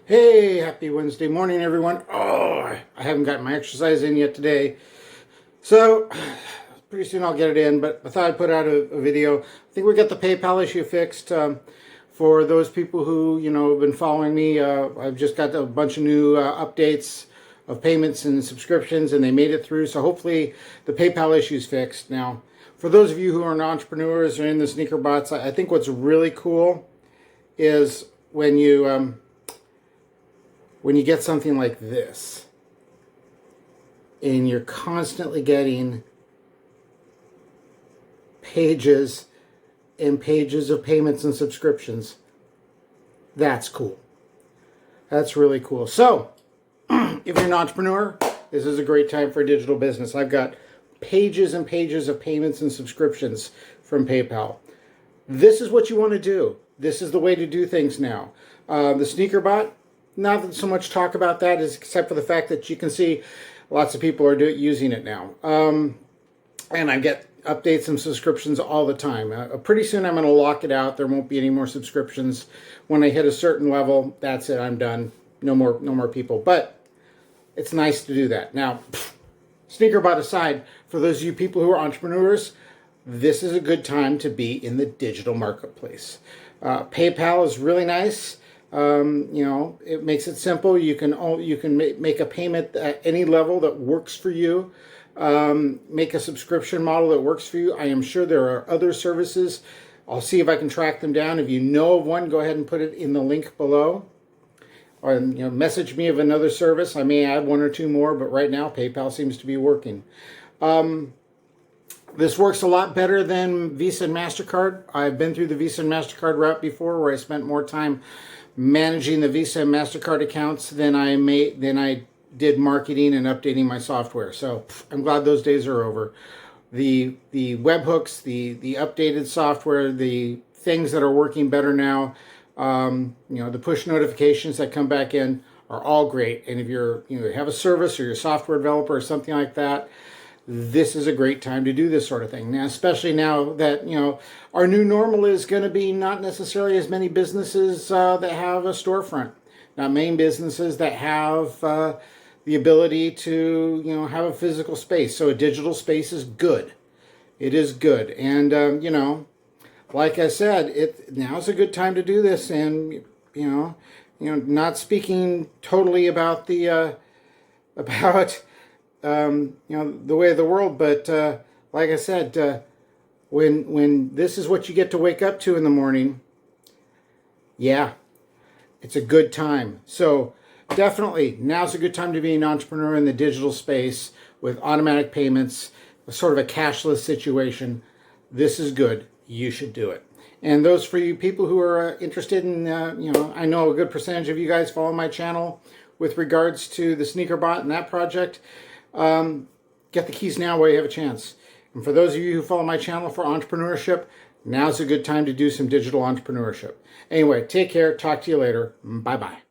Hey, happy Wednesday morning, everyone. Oh, I haven't gotten my exercise in yet today. So, pretty soon I'll get it in, but I thought I'd put out a video. I think we got the PayPal issue fixed. For those people who, have been following me, I've just got a bunch of new updates of payments and subscriptions, and they made it through. So hopefully the PayPal issue is fixed. Now, for those of you who are entrepreneurs or in the sneaker bots, I think what's really cool is when you get something like this and you're constantly getting pages and pages of payments and subscriptions, that's cool. That's really cool. So if you're an entrepreneur, this is a great time for a digital business. I've got pages and pages of payments and subscriptions from PayPal. This is what you want to do. This is the way to do things now. The sneaker bot, not so much talk about that, except for the fact that you can see lots of people are using it now. And I get updates and subscriptions all the time. Pretty soon I'm going to lock it out. There won't be any more subscriptions. When I hit a certain level, that's it. I'm done. No more people. But it's nice to do that. Now, sneaker bot aside, for those of you people who are entrepreneurs, this is a good time to be in the digital marketplace. PayPal is really nice. It makes it simple. You can make a payment at any level that works for you. Make a subscription model that works for you. I am sure there are other services. I'll see if I can track them down. If you know of one, go ahead and put it in the link below. Or message me of another service. I may add one or two more, but right now PayPal seems to be working. This works a lot better than Visa and MasterCard. I've been through the Visa and MasterCard route before, where I spent more time managing the Visa and MasterCard accounts than I did marketing and updating my software. So I'm glad those days are over. The webhooks, the updated software, the things that are working better now, the push notifications that come back in are all great. And if you have a service or you're a software developer or something like that, this is a great time to do this sort of thing. Now, especially now that, our new normal is going to be not necessarily as many businesses that have a storefront. Not many businesses that have the ability to, have a physical space. So a digital space is good. It is good. And, like I said, now's a good time to do this. And, not speaking totally about the, the way of the world, but like I said, when this is what you get to wake up to in the morning, yeah, it's a good time. So definitely, now's a good time to be an entrepreneur in the digital space with automatic payments, sort of a cashless situation. This is good. You should do it. And those for you people who are interested in, I know a good percentage of you guys follow my channel with regards to the sneaker bot and that project. Get the keys now while you have a chance. And for those of you who follow my channel for entrepreneurship, now's a good time to do some digital entrepreneurship. Anyway, take care. Talk to you later. Bye-bye.